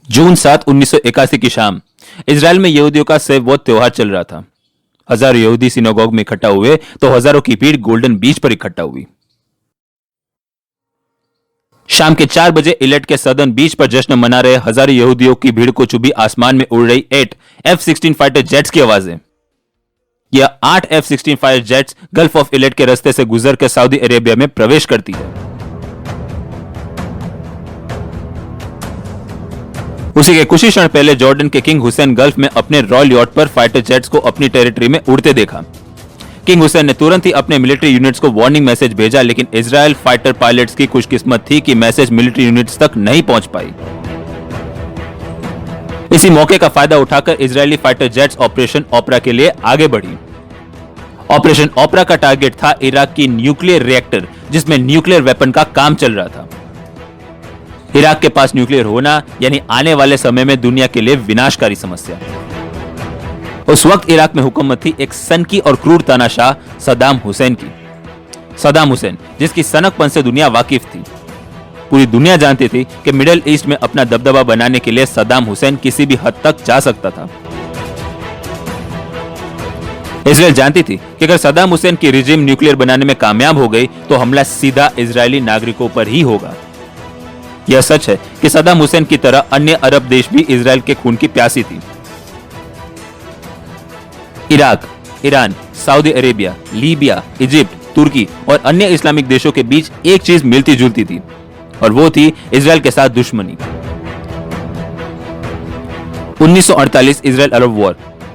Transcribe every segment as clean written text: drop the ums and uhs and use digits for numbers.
जून 7, 1981 की शाम इजराइल में यहूदियों का सेववोत त्योहार चल रहा था। हजारों यहूदी सिनेगोग में इकट्ठा हुए तो हजारों की भीड़ गोल्डन बीच पर इकट्ठा हुई। शाम के 4 बजे इलेट के सदर्न बीच पर जश्न मना रहे हजारों यहूदियों की भीड़ को चुभी आसमान में उड़ रही 8 F-16 फाइटर जेट्स की आवाजें। यह 8 F-16 fighter jets Gulf of Eilat के रास्ते से गुजर कर सऊदी अरेबिया में प्रवेश करती है। उसी के कुछ ही क्षण पहले जॉर्डन के किंग हुसैन गल्फ में अपने रॉयल यॉट पर फाइटर जेट्स को अपनी टेरिटरी में उड़ते देखा। किंग हुसैन ने तुरंत ही अपने मिलिट्री यूनिट्स को वार्निंग मैसेज भेजा, लेकिन इजराइल फाइटर पायलट्स की खुशकिस्मत थी कि मैसेज मिलिट्री यूनिट्स तक नहीं पहुंच पाई। इसी मौके का फायदा उठाकर इजरायली फाइटर जेट्स ऑपरेशन ओपरा के लिए आगे बढ़ी। ऑपरेशन ओपरा का टारगेट था इराक की न्यूक्लियर रिएक्टर, जिसमें न्यूक्लियर वेपन का काम चल रहा था। इराक के पास न्यूक्लियर होना यानी आने वाले समय में दुनिया के लिए विनाशकारी समस्या। उस वक्त इराक में हुकूमत थी एक सनकी और क्रूर तानाशाह सद्दाम हुसैन की। सद्दाम हुसैन, जिसकी सनकपन से दुनिया वाकिफ थी। पूरी दुनिया जानती थी कि मिडिल ईस्ट में अपना दबदबा बनाने के लिए सद्दाम हुसैन किसी भी हद तक जा सकता था। इजराइल जानती थी कि अगर सद्दाम हुसैन की रिजिम न्यूक्लियर बनाने में कामयाब हो गई तो हमला सीधा इजरायली नागरिकों पर ही होगा। यह सच है कि सद्दाम हुसैन की तरह अन्य अरब देश भी इजराइल के खून की प्यासी थी। Iraq, Iran, Saudi Arabia, Libya, Egypt, तुर्की और अन्य इस्लामिक देशों के बीच एक चीज मिलती जुलती थी और वो थी इजराइल के साथ दुश्मनी। 1948 Israel Arab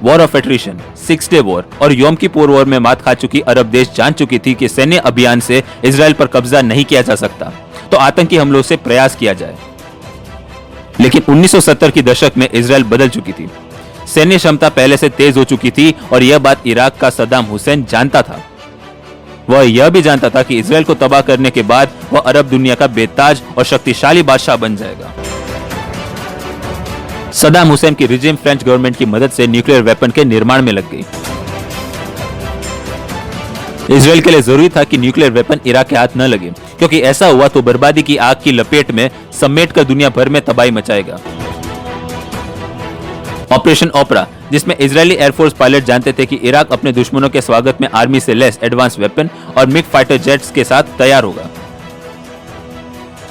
war of attrition, 6 day war और योम किपुर वॉर में मात खा चुकी अरब देश जान चुकी थी कि सैन्य अभियान से इजराइल पर कब्जा नहीं किया जा सकता, तो आतंकी हमलों से प्रयास किया जाए। लेकिन 1970 की दशक में इजराइल बदल चुकी थी। सैन्य क्षमता पहले से तेज हो चुकी थी और यह बात इराक का सद्दाम हुसैन जानता था। वह यह भी जानता था कि इजराइल को तबाह करने के बाद वह अरब दुनिया का बेताज और शक्तिशाली बादशाह बन जाएगा। सद्दाम हुसैन की रिजिम फ्रेंच गवर्नमेंट की मदद से न्यूक्लियर वेपन के निर्माण में लग गई। इजराइल के लिए जरूरी था कि न्यूक्लियर वेपन इराक के हाथ न लगे, क्योंकि ऐसा हुआ तो बर्बादी की आग की लपेट में समेट कर दुनिया भर में तबाही मचाएगा। ऑपरेशन ओपरा, जिसमें इजरायली एयरफोर्स पायलट जानते थे कि इराक अपने दुश्मनों के स्वागत में आर्मी से लेस एडवांस वेपन और मिग फाइटर जेट्स के साथ तैयार होगा।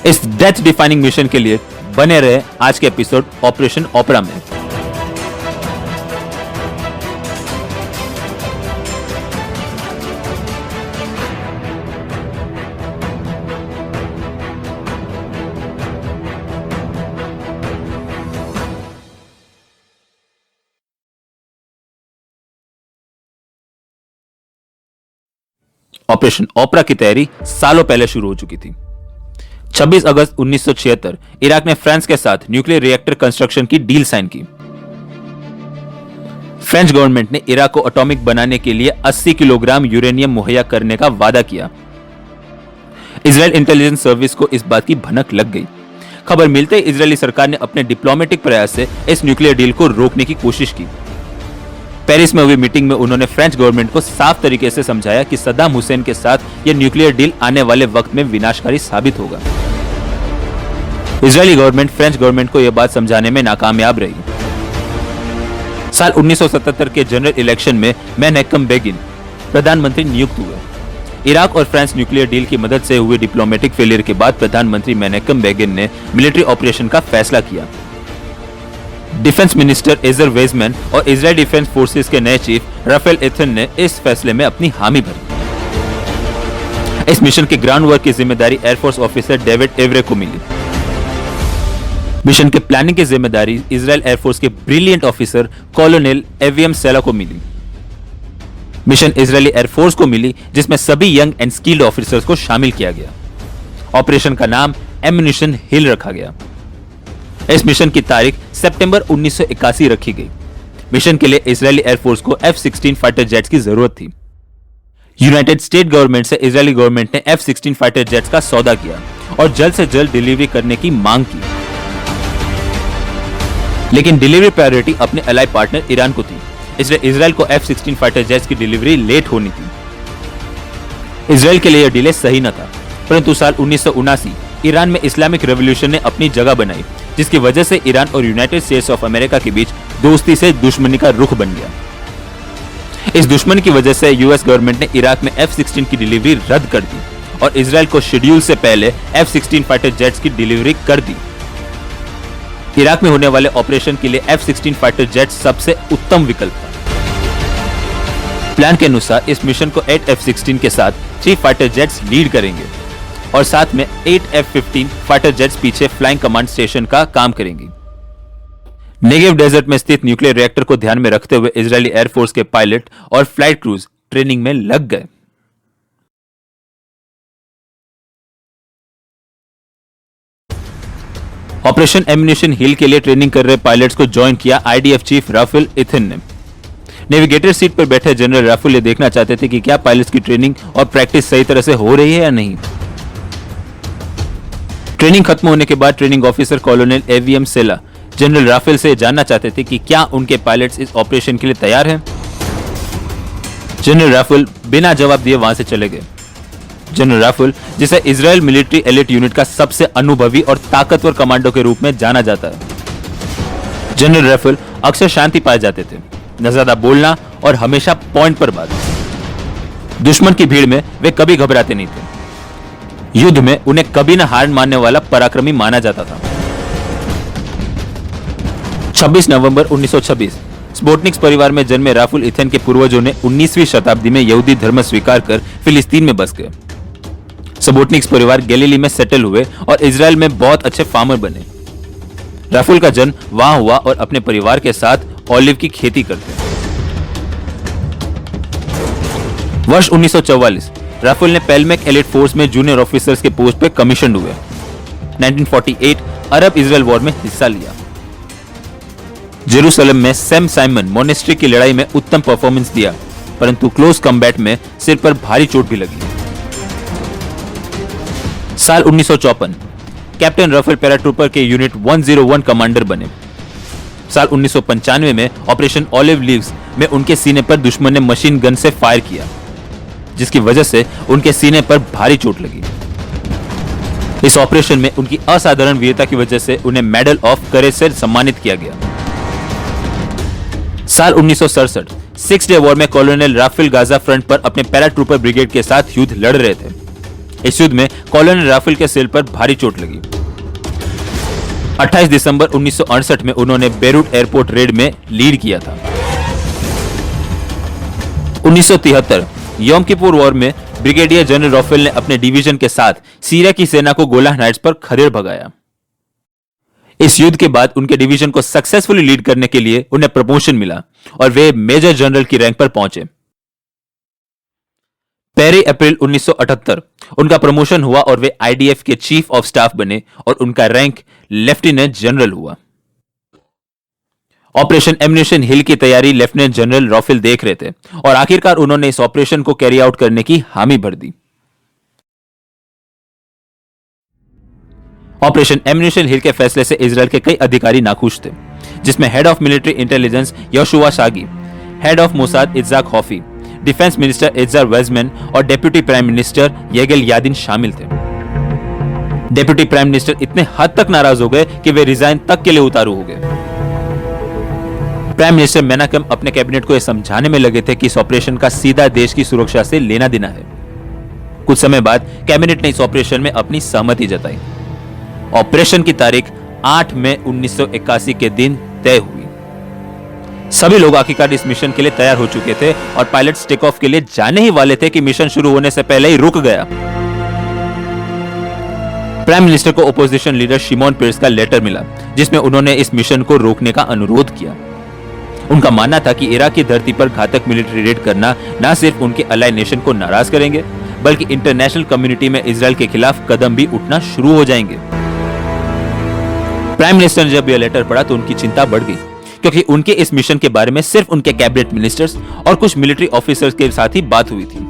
इस डेथ डिफाइनिंग मिशन के लिए बने रहे आज के एपिसोड ऑपरेशन ओपरा में। ऑपरेशन ओपरा की तैयारी सालों पहले शुरू हो चुकी थी। 26 अगस्त 1976 इराक ने फ्रांस के साथ न्यूक्लियर रिएक्टर कंस्ट्रक्शन की डील साइन की। फ्रेंच गवर्नमेंट ने इराक को एटॉमिक बनाने के लिए 80 किलोग्राम यूरेनियम मुहैया करने का वादा किया। इजराइल इंटेलिजेंस सर्विस को इस बात की भनक लग गई। खबर मिलते ही इजरायली सरकार ने अपने डिप्लोमेटिक प्रयास से इस न्यूक्लियर डील को रोकने की कोशिश की। पेरिस में हुई मीटिंग में उन्होंने फ्रेंच गवर्नमेंट को साफ तरीके से समझाया कि सद्दाम हुसैन के साथ यह न्यूक्लियर डील आने वाले वक्त में विनाशकारी साबित होगा। इजरायली गवर्नमेंट फ्रेंच गवर्नमेंट को यह बात समझाने में नाकामयाब रही। साल 1977 के जनरल इलेक्शन में मेनहेकम बेगिन प्रधानमंत्री नियुक्त हुए। इराक और फ्रांस न्यूक्लियर डील की मदद से हुए डिप्लोमेटिक फेलियर के बाद प्रधानमंत्री मेनहेकम बेगिन ने मिलिट्री ऑपरेशन का फैसला किया। डिफेंस मिनिस्टर एजर वेजमैन और इजराइल डिफेंस फोर्सेस के नए चीफ राफेल एथन ने इस फैसले में अपनी हामी भरी। इस मिशन के ग्राउंड वर्क की जिम्मेदारी एयरफोर्स ऑफिसर डेविड एवरे को मिली। मिशन के प्लानिंग की जिम्मेदारी इजराइल एयरफोर्स के ब्रिलियंट ऑफिसर कॉलोनेल एवीएम सेला को मिली। मिशन इजरायली एयरफोर्स को मिली, जिसमें सभी यंग एंड स्किल्ड ऑफिसर्स को शामिल किया गया। ऑपरेशन का नाम एम्युनिशन हिल रखा गया। इस मिशन की तारीख सितंबर 1981 रखी गई। मिशन के लिए इजरायली एयरफोर्स को F-16 फाइटर जेट्स की जरूरत थी। यूनाइटेड स्टेट गवर्नमेंट से इजरायली गवर्नमेंट ने F-16 फाइटर जेट्स का सौदा किया और जल्द से जल्द डिलीवरी करने की मांग की। लेकिन डिलीवरी प्रायोरिटी अपने अलाई पार्टनर ईरान को थी, इसलिए इजराइल को F-16 फाइटर जेट्स की डिलीवरी लेट होनी थी। इजराइल के लिए यह डिले सही न था, परंतु साल 1979 ईरान में इस्लामिक रेवोल्यूशन ने अपनी जगह बनाई, जिसकी वजह से ईरान और यूनाइटेड स्टेट्स ऑफ अमेरिका के बीच दोस्ती से दुश्मनी का रुख बन गया। इस दुश्मनी की वजह से यूएस गवर्नमेंट ने इराक में F-16 की डिलीवरी रद्द कर दी और इजराइल को शेड्यूल से पहले F-16 फाइटर जेट्स की डिलीवरी कर दी। इराक में होने वाले ऑपरेशन के लिए F-16 फाइटर जेट्स सबसे उत्तम विकल्प था। प्लान के अनुसार इस मिशन को 8 F-16 के साथ 3 फाइटर जेट्स लीड करेंगे और साथ में 8 F-15 फाइटर जेट्स पीछे फ्लाइंग कमांड स्टेशन का काम करेंगी। नेगेव डेजर्ट में स्थित न्यूक्लियर रिएक्टर को ध्यान में रखते हुए इजरायली एयरफोर्स के पायलट और फ्लाइट क्रूज ट्रेनिंग में लग गए। ऑपरेशन एम्यूनिशन हिल के लिए ट्रेनिंग कर रहे पायलट्स को ज्वाइन किया आईडीएफ चीफ राफेल इथिन ने। नेविगेटर सीट पर बैठे जनरल राफेल ये देखना चाहते थे कि क्या पायलट्स की ट्रेनिंग और प्रैक्टिस सही तरह से हो रही है या नहीं। ट्रेनिंग खत्म होने के बाद ट्रेनिंग ऑफिसर कॉलोनल एवीएम सेला जनरल राफेल से जानना चाहते थे कि क्या उनके पायलट्स इस ऑपरेशन के लिए तैयार हैं। जनरल राफेल बिना जवाब दिए वहां से चले गए। जनरल राफेल, जिसे इजराइल मिलिट्री एलिट यूनिट का सबसे अनुभवी और ताकतवर कमांडो के रूप में जाना जाता है। जनरल राफेल अक्सर शांति पाए जाते थे, न ज्यादा बोलना और हमेशा पॉइंट पर बात। दुश्मन की भीड़ में वे कभी घबराते नहीं थे। युद्ध में उन्हें कभी न हार मानने वाला पराक्रमी माना जाता था। 26 नवंबर 1926 स्पोर्टनिक्स परिवार में जन्मे राफेल इथिन के पूर्वजों ने 19वीं शताब्दी में यहूदी धर्म स्वीकार कर फिलिस्तीन में बस गए। स्पोर्टनिक्स परिवार गैलीली में सेटल हुए और इजराइल में बहुत अच्छे फार्मर बने। राफेल का जन्म वहां हुआ और अपने परिवार के साथ ऑलिव की खेती करते। वर्ष 1944 राफेल ने पेलमेक एलिट फोर्स में जूनियर ऑफिसर्स के पोस्ट पे कमीशन हुए। 1948 अरब इजराइल वॉर में हिस्सा लिया। जेरूसलम में सेम साइमन मोनेस्ट्री की लड़ाई में उत्तम परफॉर्मेंस दिया, परंतु क्लोज कॉम्बैट में सिर पर भारी चोट भी लगी। साल 1954 कैप्टन राफेल पैराट्रूपर के यूनिट 101 कमांडर बने। साल 1995 में ऑपरेशन ऑलिव लीव्स में उनके सीने पर दुश्मन ने मशीन गन से फायर किया, जिसकी वजह से उनके सीने पर भारी चोट लगी। इस ऑपरेशन में उनकी असाधारण वीरता की वजह से उन्हें मेडल ऑफ करेज से सम्मानित किया गया। साल 1967 सिक्स डे वॉर में कॉलोनल राफेल गाजा फ्रंट पर अपने पैराट्रूपर ब्रिगेड के साथ युद्ध लड़ रहे थे। इस युद्ध में कॉलोनल राफेल के सिर पर भारी चोट लगी। 28 दिसंबर 1968 में उन्होंने बेरूट एयरपोर्ट रेड में लीड किया था। 1973 यौम किपुर वॉर में ब्रिगेडियर जनरल राफेल ने अपने डिवीजन के साथ सीरिया की सेना को गोलान हाइट्स पर खदेड़ भगाया। इस युद्ध के बाद उनके डिवीजन को सक्सेसफुली लीड करने के लिए उन्हें प्रमोशन मिला और वे मेजर जनरल की रैंक पर पहुंचे। 1 अप्रैल 1978 उनका प्रमोशन हुआ और वे आईडीएफ के चीफ ऑफ स्टाफ बने और उनका रैंक लेफ्टिनेंट जनरल हुआ। ऑपरेशन एम्यूनिशन हिल की तैयारी लेफ्टिनेंट जनरल राफेल देख रहे थे और आखिरकार उन्होंने इस ऑपरेशन को कैरी आउट करने की हामी भर दी। ऑपरेशन एम्यूनिशन हिल के फैसले से इजराइल के कई अधिकारी नाखुश थे, जिसमें head of military intelligence Yehoshua Saguy, head of Mossad Yitzhak Hofi, defence minister Ezer Weizman और deputy prime minister Yigael Yadin शामिल थे। डेप्यूटी प्राइम मिनिस्टर इतने हद तक नाराज हो गए कि वे रिजाइन तक के लिए उतारू हो गए। प्राइम मिनिस्टर मेनाकेम अपने कैबिनेट को यह समझाने में लगे थे कि इस ऑपरेशन का सीधा देश की सुरक्षा से लेना देना है। कुछ समय बाद कैबिनेट ने इस ऑपरेशन में अपनी सहमति जताई। ऑपरेशन की तारीख 8 मई 1981 के दिन तय हुई। सभी लोग आखिरकार इस मिशन के लिए तैयार हो चुके थे और पायलट्स टेक ऑफ के लिए जाने ही वाले थे कि मिशन शुरू होने से पहले ही रुक गया। प्राइम मिनिस्टर को ओपोजिशन लीडर शिमोन पेरेस का लेटर मिला, जिसमें उन्होंने इस मिशन को रोकने का अनुरोध किया। उनका मानना था कि इराक की धरती पर घातक मिलिट्री रेड करना न सिर्फ उनके अलाइ नेशन को नाराज करेंगे, बल्कि इंटरनेशनल कम्युनिटी में इजराइल के खिलाफ कदम भी उठना शुरू हो जाएंगे। प्राइम मिनिस्टर ने जब यह लेटर पढ़ा तो उनकी चिंता बढ़ गई, क्योंकि उनके इस मिशन के बारे में सिर्फ उनके कैबिनेट मिनिस्टर्स और कुछ मिलिट्री ऑफिसर्स के साथ ही बात हुई थी।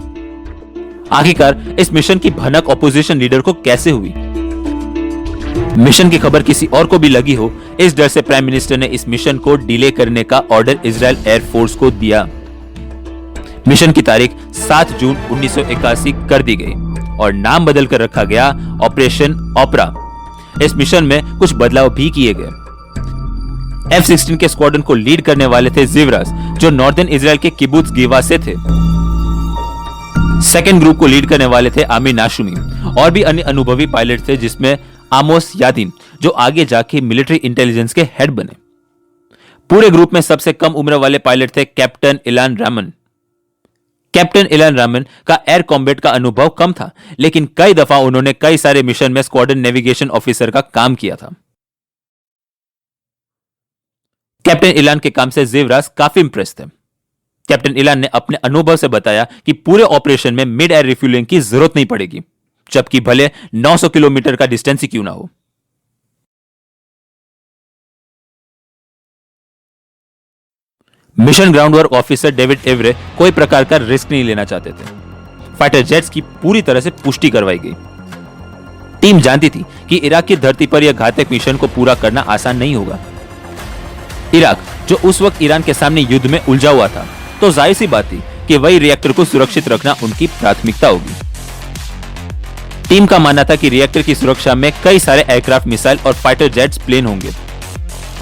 आखिरकार इस मिशन की भनक ऑपोजिशन लीडर को कैसे हुई? मिशन की खबर किसी और को भी लगी हो, इस डर से प्राइम मिनिस्टर ने इस मिशन को डिले करने का ऑर्डर इजराइल एयरफोर्स को दिया। मिशन की तारीख 7 जून 1981 कर दी गई और नाम बदलकर रखा गया ऑपरेशन ओपरा। इस मिशन में कुछ बदलाव भी किए गए। F-16 के स्क्वाड्रन को लीड करने वाले थे जिवरास, जो नॉर्दर्न इजराइल के किबुत्ज गिवा से थे। सेकेंड ग्रुप को लीड करने वाले थे आमिर नाशुमी और भी अन्य अनुभवी पायलट थे, जिसमें आमोस यादीन, जो आगे जाके मिलिट्री इंटेलिजेंस के हेड बने। पूरे ग्रुप में सबसे कम उम्र वाले पायलट थे कैप्टन इलान रामन। कैप्टन इलान रामन का एयर कॉम्बैट का अनुभव कम था, लेकिन कई दफा उन्होंने कई सारे मिशन में स्क्वाड्रन नेविगेशन ऑफिसर का काम किया था। कैप्टन इलान के काम से जिवरास काफी इंप्रेस थे। कैप्टन इलान ने अपने अनुभव से बताया कि पूरे ऑपरेशन में मिड एयर रिफ्यूलिंग की जरूरत नहीं पड़ेगी, जबकि भले 900 किलोमीटर का डिस्टेंस ही क्यों ना हो। Mission ground work officer David every कोई प्रकार का रिस्क नहीं लेना चाहते थे। फाइटर जेट्स की पूरी तरह से पुष्टि करवाई गई। टीम जानती थी कि इराक की धरती पर यह घातक मिशन को पूरा करना आसान नहीं होगा। इराक, जो उस वक्त ईरान के सामने युद्ध में उलझा हुआ था, तो जाहिर सी बात थी कि वही रिएक्टर को सुरक्षित रखना उनकी प्राथमिकता होगी। टीम का मानना था कि रिएक्टर की सुरक्षा में कई सारे एयरक्राफ्ट, मिसाइल और फाइटर जेट्स प्लेन होंगे।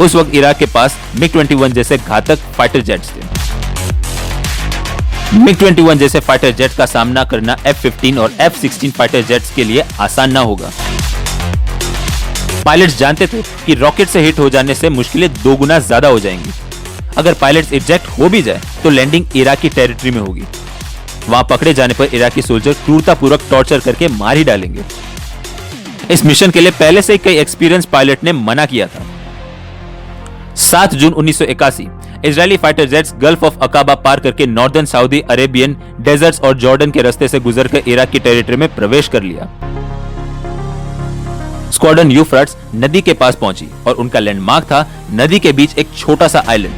उस वक्त इराक के पास MiG-21 जैसे घातक फाइटर जेट्स थे। MiG-21 जैसे फाइटर जेट का सामना करना F-15 और F-16 फाइटर जेट्स के लिए आसान ना होगा। पायलट्स जानते थे कि रॉकेट से हिट हो जाने से मुश्किलें 2 गुना ज्यादा हो जाएंगी। अगर पायलट्स इजेक्ट हो भी जाए तो लैंडिंग इराकी टेरिटरी में होगी। वहां पकड़े जाने पर इराकी सोल्जर क्रूरतापूर्वक टॉर्चर करके मार ही डालेंगे। इस मिशन के लिए पहले से कई एक्सपीरियंस पायलट ने मना किया था। 7 June 1981 Israeli fighter jets Gulf of Aqaba पार करके नॉर्दर्न सऊदी अरेबियन डेजर्ट्स और जॉर्डन के रास्ते से गुजरकर इराक की टेरिटरी में प्रवेश कर लिया। स्क्वाड्रन यूफ्रेट्स नदी के पास पहुंची और उनका लैंडमार्क था नदी के बीच एक छोटा सा आइलैंड।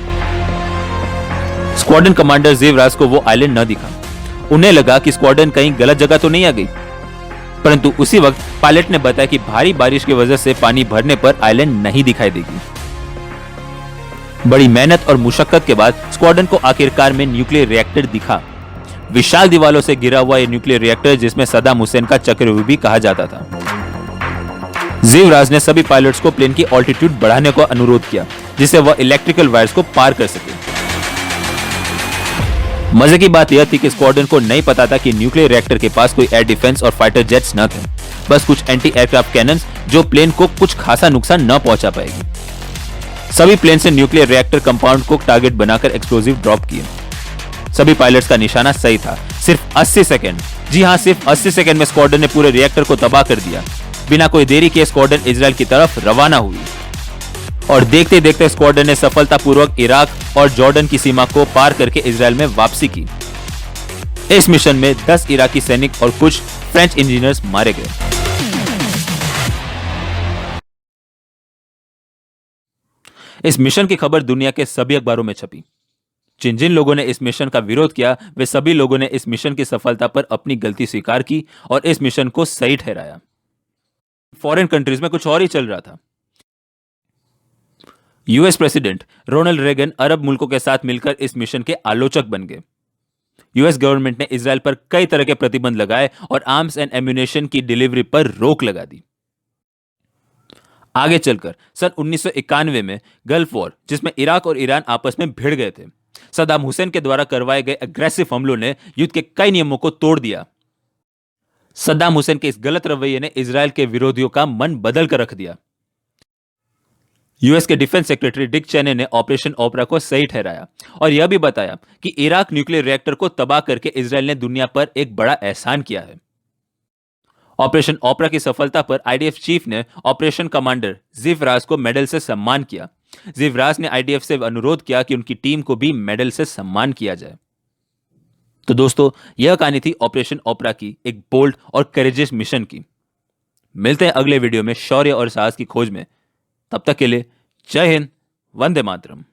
स्क्वाड्रन कमांडर जिवरास को वो आइलैंड न दिखा। उन्हें लगा कि स्क्वाड्रन कहीं गलत जगह तो नहीं आ गई, परंतु उसी वक्त पायलट ने बताया कि भारी बारिश की वजह से पानी भरने पर आइलैंड नहीं दिखाई देगी। बड़ी मेहनत और मुशक्कत के बाद स्क्वाड्रन को आखिरकार में न्यूक्लियर रिएक्टर दिखा। विशाल दीवारों से घिरा हुआ यह न्यूक्लियर रिएक्टर, जिसमें सद्दाम हुसैन का चक्रव्यूह भी कहा जाता था। जिवरास ने सभी पायलट्स को प्लेन की ऑल्टीट्यूड बढ़ाने का अनुरोध किया, जिससे वह इलेक्ट्रिकल वायर्स को पार कर सके। मजे की बात यह थी कि स्क्वाड्रन को नहीं पता था कि न्यूक्लियर रिएक्टर के पास कोई एयर डिफेंस और फाइटर जेट्स न थे, बस कुछ एंटी एयरक्राफ्ट कैनन्स जो प्लेन को कुछ खासा नुकसान न पहुंचा पाएगी। सभी प्लेन से न्यूक्लियर रिएक्टर कंपाउंड को टारगेट बनाकर एक्सप्लोजिव ड्रॉप किए। सभी पायलट्स का निशाना सही था। सिर्फ 80 सेकंड, जी हां, सिर्फ 80 सेकंड में स्क्वाड्रन ने पूरे रिएक्टर को तबाह कर दिया। बिना कोई देरी किए स्क्वाड्रन इजराइल की तरफ रवाना हुई और देखते देखते स्क्वाड्रन ने सफलतापूर्वक इराक और जॉर्डन की सीमा को पार करके इजराइल में वापसी की। इस मिशन में 10 इराकी सैनिक और कुछ फ्रेंच इंजीनियर्स मारे गए। इस मिशन की खबर दुनिया के सभी अखबारों में छपी। जिन जिन लोगों ने इस मिशन का विरोध किया, वे सभी लोगों ने इस मिशन की सफलता पर अपनी गलती स्वीकार की और इस मिशन को सही ठहराया। फॉरेन कंट्रीज में कुछ और ही चल रहा था। यूएस प्रेसिडेंट रोनाल्ड रेगन अरब मुल्कों के साथ मिलकर इस मिशन के आलोचक बन गए। यूएस गवर्नमेंट ने इजराइल पर कई तरह के प्रतिबंध लगाए और आर्म्स एंड एम्यूनेशन की डिलीवरी पर रोक लगा दी। आगे चलकर सन 1991 में गल्फ वॉर, जिसमें इराक और ईरान आपस में भिड़ गए थे, सद्दाम हुसैन के द्वारा करवाए गए अग्रेसिव हमलों ने युद्ध के कई नियमों को तोड़ दिया। सद्दाम हुसैन के इस गलत रवैये ने इजराइल के विरोधियों का मन बदल कर रख दिया। यूएस के डिफेंस सेक्रेटरी डिक चेनी ने ऑपरेशन ओपरा को सही ठहराया और यह भी बताया कि इराक न्यूक्लियर रिएक्टर को तबाह करके इजराइल ने दुनिया पर एक बड़ा एहसान किया है। ऑपरेशन ओपरा की सफलता पर आईडीएफ चीफ ने ऑपरेशन कमांडर जिवरास को मेडल से सम्मान किया। जिवरास ने आईडीएफ से अनुरोध किया कि उनकी टीम को भी मेडल से सम्मान किया जाए। तो दोस्तों, यह कहानी थी ऑपरेशन ओपरा की, एक बोल्ड और करेजियस मिशन की। मिलते हैं अगले वीडियो में शौर्य और साहस की खोज में। तब तक के लिए जय हिंद, वंदे मातरम।